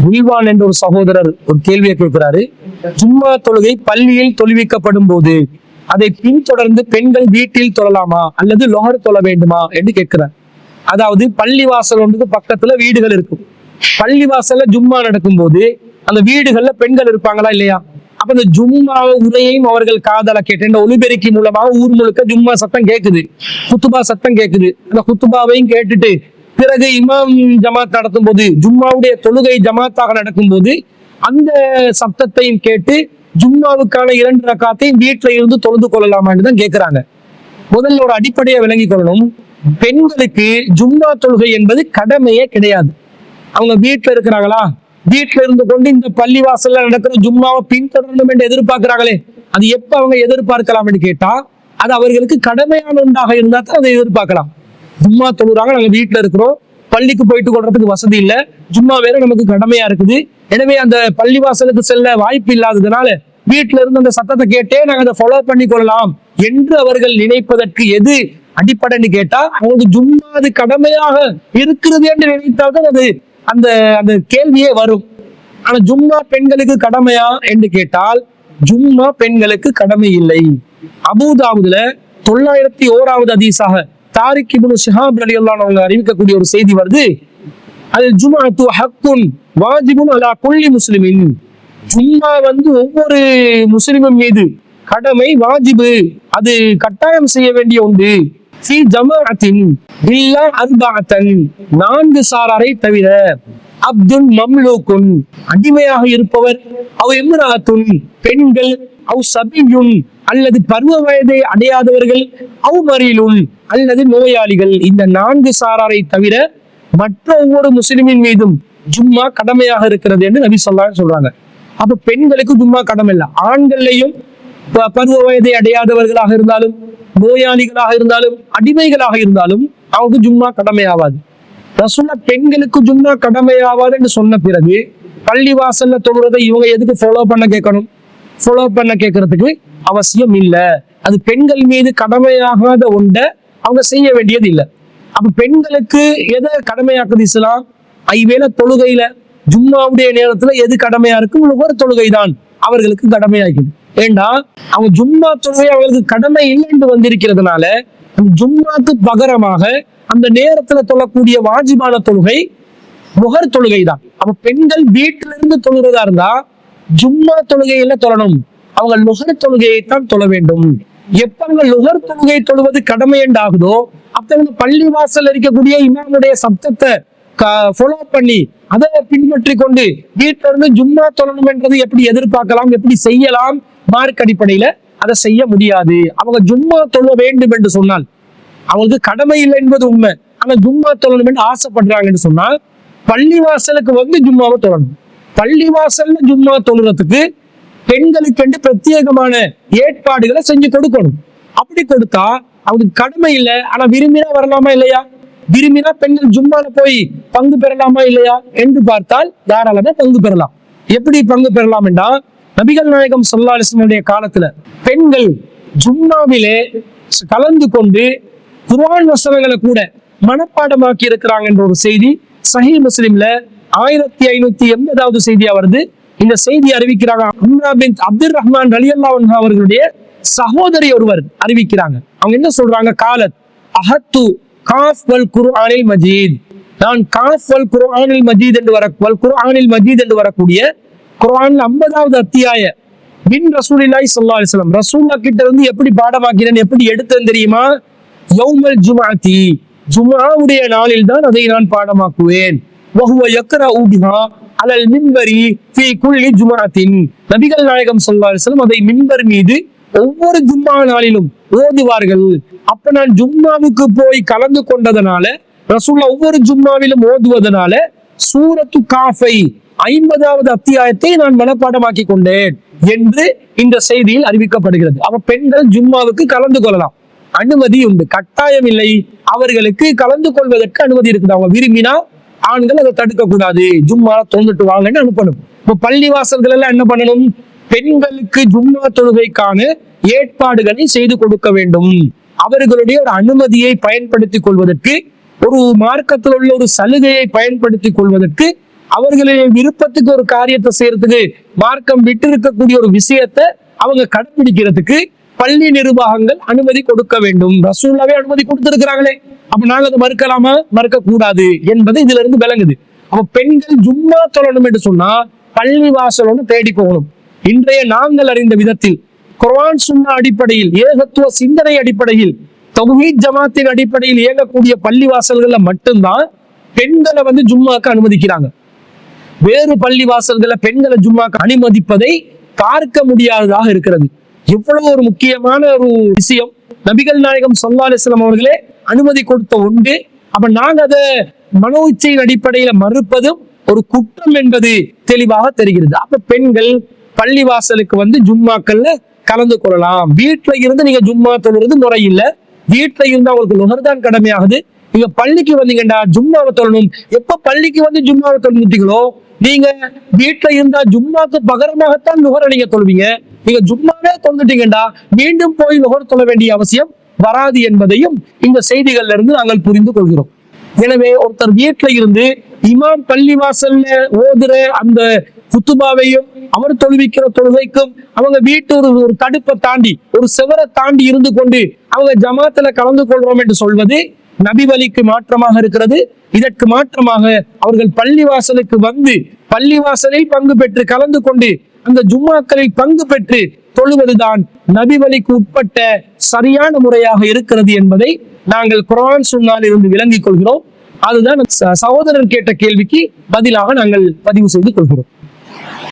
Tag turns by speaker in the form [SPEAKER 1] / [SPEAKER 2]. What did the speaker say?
[SPEAKER 1] வில்வான் என்ற ஒரு சகோதரர் ஒரு கேள்வியை கேட்கிறாரு. ஜும்மா தொழுகை பள்ளியில் தொழுவிக்கப்படும் போது அதை பின்தொடர்ந்து பெண்கள் வீட்டில் தொழலாமா அல்லது லொஹர் தொழ வேண்டுமா என்று கேட்கிறார். அதாவது பள்ளிவாசல் ஒன்றுக்கு பக்கத்துல வீடுகள் இருக்கும். பள்ளிவாசல்ல ஜும்மா நடக்கும் போது அந்த வீடுகள்ல பெண்கள் இருப்பாங்களா இல்லையா? அப்ப இந்த ஜும்மா உரையையும் அவர்கள் காதல கேட்டு ஒலிபெருக்கி மூலமாக ஊர் முழுக்க ஜும்மா சத்தம் கேட்குது, குத்துபா சத்தம் கேட்குது. அந்த குத்துபாவையும் கேட்டுட்டு பிறகு இமாம் ஜமாத் நடத்தும் போது ஜும்மாவுடைய தொழுகை ஜமாத்தாக நடக்கும் போது அந்த சப்தத்தையும் கேட்டு ஜும்மாவுக்கான 2 ரக்காத்தையும் வீட்டுல இருந்து தொழுது கொள்ளலாமான்னு தான் கேட்கிறாங்க. முதல்ல ஒரு அடிப்படையை விளங்கி கொள்ளணும். பெண்களுக்கு ஜும்மா தொழுகை என்பது கடமையே கிடையாது. அவங்க வீட்டுல இருக்கிறாங்களா, வீட்டுல இருந்து கொண்டு இந்த பள்ளிவாசல்ல நடக்கிற ஜும்மாவை பின்தொடரணும் என்று எதிர்பார்க்கிறாங்களே, அது எப்ப அவங்க எதிர்பார்க்கலாம் என்று கேட்டா அது அவர்களுக்கு கடமையான ஒன்றாக இருந்தா தான் அதை எதிர்பார்க்கலாம். ஜும்மா தொழுறாங்க, நாங்க வீட்டுல இருக்கிறோம், பள்ளிக்கு போயிட்டு கொள்றதுக்கு வசதி இல்லை, ஜும்மா வேற நமக்கு கடமையா இருக்குது, எனவே அந்த பள்ளிவாசலுக்கு செல்ல வாய்ப்பு இல்லாததுனால வீட்டுல இருந்து அந்த சத்தத்தை கேட்டே நாங்க அதை ஃபாலோ பண்ணி கொள்ளலாம் என்று அவர்கள் நினைப்பதற்கு எது அடிப்படைன்னு கேட்டா அவங்களுக்கு ஜும்மா அது கடமையாக இருக்கிறது என்று நினைத்தால்தான் அது அந்த அந்த கேள்வியே வரும். ஆனா ஜும்மா பெண்களுக்கு கடமையா என்று கேட்டால் ஜும்மா பெண்களுக்கு கடமை இல்லை. அபூதாவுதுல 901வது ஹதீஸாக தாரிக் இப்னு ஷிஹாப் ரலியல்லாஹு அன்ஹு அறிவிக்கக்கூடிய ஒரு செய்தி வருது. அல் ஜும்அத்து ஹக்குன் வாஜிபுன் அலா குல்லி முஸ்லிமின். ஜும்மா ஒவ்வொரு முஸ்லிமின் மீது கடமை, வாஜிபு, அது கட்டாயம் செய்ய வேண்டிய ஒன்று. ஃபீ ஜமாஅத்தின் இல்லா அர்பஅத்தன், 4 சாராரை தவிர, அப்துன் மம்லூக்குன், அடிமையாக இருப்பவர், அவ் இம்ராத்துன், பெண்கள், அவ் சபியுன், அல்லது பருவ வயதை அடையாதவர்கள், அவ் மரீலுன், அல்லது நோயாளிகள். இந்த 4 சாராரை தவிர மற்ற ஒவ்வொரு முஸ்லிமின் மீதும் ஜும்மா கடமையாக இருக்கிறது என்று நபி ஸல்லல்லாஹு அலைஹி வஸல்லம் சொல்றாங்க. அப்ப பெண்களுக்கு ஜும்மா கடமை இல்லை. ஆண்கள்லையும் பருவ வயதை அடையாதவர்களாக இருந்தாலும், நோயாளிகளாக இருந்தாலும், அடிமைகளாக இருந்தாலும் அவங்களுக்கு ஜும்மா கடமையாவாது. ரசூலுல்லாஹ் பெண்களுக்கு ஜும்மா கடமையாவாது என்று சொன்ன பிறகு பள்ளிவாசல்ல தொழுறதை இவங்க எதுக்கு ஃபாலோ பண்ண கேட்கணும்? ஃபாலோ பண்ண கேட்கறதுக்கு அவசியம் இல்லை. அது பெண்கள் மீது கடமையாகாத ஒன்றை அவங்க செய்ய வேண்டியது இல்லை. அப்ப பெண்களுக்கு எதை கடமையாக்குது இஸ்லாம்? ஐவேளை தொழுகையில ஜும்மாவுடைய நேரத்துல எது கடமையா இருக்கு? ஒவ்வொரு தொழுகை தான் அவர்களுக்கு கடமையாக்குது. ஏண்டா அவங்க ஜும்மா தொழுகை அவர்களுக்கு கடமை இல்லைன்னு வந்திருக்கிறதுனால அந்த ஜும்மாக்கு பகரமாக அந்த நேரத்துல தொழக்கூடிய வாஜிபான தொழுகை முகர் தொழுகை தான். அப்ப பெண்கள் வீட்டில இருந்து தொழுகிறதா இருந்தா ஜும்மா தொழுகையில தொழணும், அவங்க லுகர் தொழுகையைத்தான் தொழ வேண்டும். எப்ப அவங்க லுகர் தொழுகை தொழுவது கடமை என்றாகுதோ அப்ப அவங்க பள்ளி வாசல் இருக்கக்கூடிய இமாமுடைய சப்தத்தை ஃபாலோ பண்ணி அதை பின்பற்றி கொண்டு வீட்டில இருந்து ஜும்மா தொழணும் என்றது எப்படி எதிர்பார்க்கலாம், எப்படி செய்யலாம்? மார்க் அடிப்படையில அதை செய்ய முடியாது. அவங்க ஜும்மா தொழ வேண்டும் என்று சொன்னால் அவங்களுக்கு கடமை இல்லை என்பது உண்மை. ஆனா ஜும்மா தொழணும் என்று ஆசைப்படுறாங்கன்னு சொன்னால் பள்ளிவாசலுக்கு ஜும்மாவை தொழணும். பள்ளிவாசல்ல ஜும்மா தொழுறதுக்கு பெண்களுக்கு என்று பிரத்யேகமான ஏற்பாடுகளை செஞ்சு கொடுக்கணும். அப்படி கொடுத்தா அவங்களுக்கு கடமை இல்லை, ஆனா விரும்பினா வரலாமா இல்லையா? விரும்பினா பெண்கள் ஜும்மால போய் பங்கு பெறலாமா இல்லையா என்று பார்த்தால் தாராளமா பங்கு பெறலாம். எப்படி பங்கு பெறலாம் என்றா, நபிகள் நாயகம் ஸல்லல்லாஹு அலைஹி வஸல்லம் காலத்துல பெண்கள் ஜும்மாவிலே கலந்து கொண்டு குர்ஆன் வசனங்களை கூட மனப்பாடமாக்கி இருக்கிறாங்க என்ற ஒரு செய்தி சஹீஹ் முஸ்லிம்ல 1580வது செய்தியா வருது. இந்த செய்தி அறிவிக்கிறாங்க உம்ரா பின்த் அப்துர் ரஹ்மான் ரலியல்லாஹு அன்ஹா அவர்களுடைய சகோதரி ஒருவர் அறிவிக்கிறாங்க. அவங்க என்ன சொல்றாங்க? காலத் அஹத்து காஃப் வல் குர்ஆனில் மஜீத். நான் காஃப் வல் குர்ஆனில் மஜீத் என்று வரக்கூடிய குர்ஆன் 50வது அத்தியாய பின் ரசூலுல்லாஹி ஸல்லல்லாஹு அலைஹி வஸல்லம் ரசூலுல்லாஹ் கிட்ட இருந்து எப்படி பாடமாக்கிறேன், எப்படி எடுத்தேன் தெரியுமா? யௌமல் ஜும்அத்தி, ஜும்ஆவுடைய நாளில் தான் அதை நான் பாடமாக்குவேன். வஹுவ யக்ரஉ பிஹா அலல் மின்பரி ஃபீ குல்லி ஜும்அத்தின். நபிகள் நாயகம் ஸல்லல்லாஹு அலைஹி வஸல்லம் அதை மின்பர் மீது ஒவ்வொரு ஜும்மா நாளிலும் ஓதுவார்கள். அப்ப நான் ஜும்மாவுக்கு போய் கலந்து கொண்டதனால ரசூலுல்லாஹ் ஒவ்வொரு ஜும்மாவிலும் ஓதுவதனால சூரத்து காஃபை 50வது அத்தியாயத்தை நான் மனப்பாடமாக்கி கொண்டேன் என்று இந்த செய்தியில் அறிவிக்கப்படுகிறது. அப்ப பெண்கள் ஜும்மாவுக்கு கலந்து கொள்ளலாம், அனுமதி உண்டு, கட்டாயம் இல்லை. அவர்களுக்கு கலந்து கொள்வதற்கு அனுமதி இருக்குது. அவங்க விரும்பினா ஆண்கள் அதை தடுக்க கூடாது, ஜும்மால தொழுந்துட்டு வாங்கன்னு அனுப்பணும். இப்ப பள்ளி வாசல்கள் எல்லாம் என்ன பண்ணணும்? பெண்களுக்கு ஜும்மா தொழுகைக்கான ஏற்பாடுகளை செய்து கொடுக்க வேண்டும். அவர்களுடைய ஒரு அனுமதியை பயன்படுத்திக் கொள்வதற்கு, ஒரு மார்க்கத்தில் உள்ள ஒரு சலுகையை பயன்படுத்திக் கொள்வதற்கு அவர்களுடைய விருப்பத்துக்கு ஒரு காரியத்தை செய்யறதுக்கு மார்க்கம் விட்டு இருக்கக்கூடிய ஒரு விஷயத்தை அவங்க கடைபிடிக்கிறதுக்கு பள்ளி நிர்வாகங்கள் அனுமதி கொடுக்க வேண்டும். ரசூல்லாவே அனுமதி கொடுத்திருக்கிறாங்களே, அப்ப நாங்க அதை மறுக்கலாமா? மறுக்க கூடாது என்பது இதுல இருந்து விளங்குது. அப்ப பெண்கள் ஜும்மா தொழணும் என்று சொன்னா பள்ளி வாசல் தேடி போகணும். இன்றைய நாங்கள் அறிந்த விதத்தில் குர்ஆன் சுன்னா அடிப்படையில், ஏகத்துவ சிந்தனை அடிப்படையில், தௌஹீத் ஜமாத்தின் அடிப்படையில் இயங்கக்கூடிய பள்ளி வாசல்கள்ல மட்டும்தான் பெண்களை ஜும்மாக்கு அனுமதிக்கிறாங்க. வேறு பள்ளி வாசல்களை பெண்களை ஜும்மாக்கு அனுமதிப்பதை பார்க்க முடியாததாக இருக்கிறது. எவ்வளவு ஒரு முக்கியமான ஒரு விஷயம். நபிகள் நாயகம் ஸல்லல்லாஹு அலைஹி வஸல்லம் அவர்களே அனுமதி கொடுத்த உண்டு. அப்ப நாங்க அதை மனோ இச்சையின் அடிப்படையில மறுப்பதும் ஒரு குற்றம் என்பது தெளிவாக தெரிகிறது. அப்ப பெண்கள் பள்ளி வாசலுக்கு ஜும்மாக்கள்ல கலந்து கொள்ளலாம். வீட்டுல இருந்து நீங்க ஜும்மா தொழுறது முறை இல்ல. வீட்டுல இருந்து அவங்களுக்கு நுகர் தான் கடமையாகுது. நீங்க பள்ளிக்கு வந்தீங்கடா ஜும்மாவை தொழணும். எப்ப பள்ளிக்கு ஜும்மாவை தொழுந்தீங்களோ, நீங்க வீட்டுல இருந்தா ஜும்மாக்கு பகரமாகத்தான் நுகர நீங்க தொழுவீங்க. நீங்க ஜும்மாவே தொழுந்துட்டீங்கடா மீண்டும் போய் நுகர் தொழ வேண்டிய அவசியம் வராது என்பதையும் இந்த செய்திகள்ல இருந்து நாங்கள் புரிந்து கொள்கிறோம். எனவே ஒருத்தர் வீட்டுல இருந்து இமாம் பள்ளி வாசல்ல ஓதுற அந்த குத்துபாவையும் அவர் தொழுவிக்கிற தொழுகைக்கும் அவங்க வீட்டு ஒரு தடுப்பை தாண்டி, ஒரு செவரை தாண்டி இருந்து கொண்டு அவங்க ஜமாத்துல கலந்து கொள்றோம் என்று சொல்வது நபி வழிக்கு மாற்றமாக இருக்கிறது. இதற்கு மாற்றமாக அவர்கள் பள்ளி வாசலுக்கு பள்ளி வாசலில் பங்கு பெற்று கலந்து கொண்டு அந்த ஜும்மாக்களில் பங்கு பெற்று தொழுவதுதான் நபி வழிக்கு உட்பட்ட சரியான முறையாக இருக்கிறது என்பதை நாங்கள் குர்ஆன் சுன்னாவில் இருந்து விளங்கிக் கொள்கிறோம். அதுதான் சகோதரர் கேட்ட கேள்விக்கு பதிலாக நாங்கள் பதிவு செய்து கொள்கிறோம்.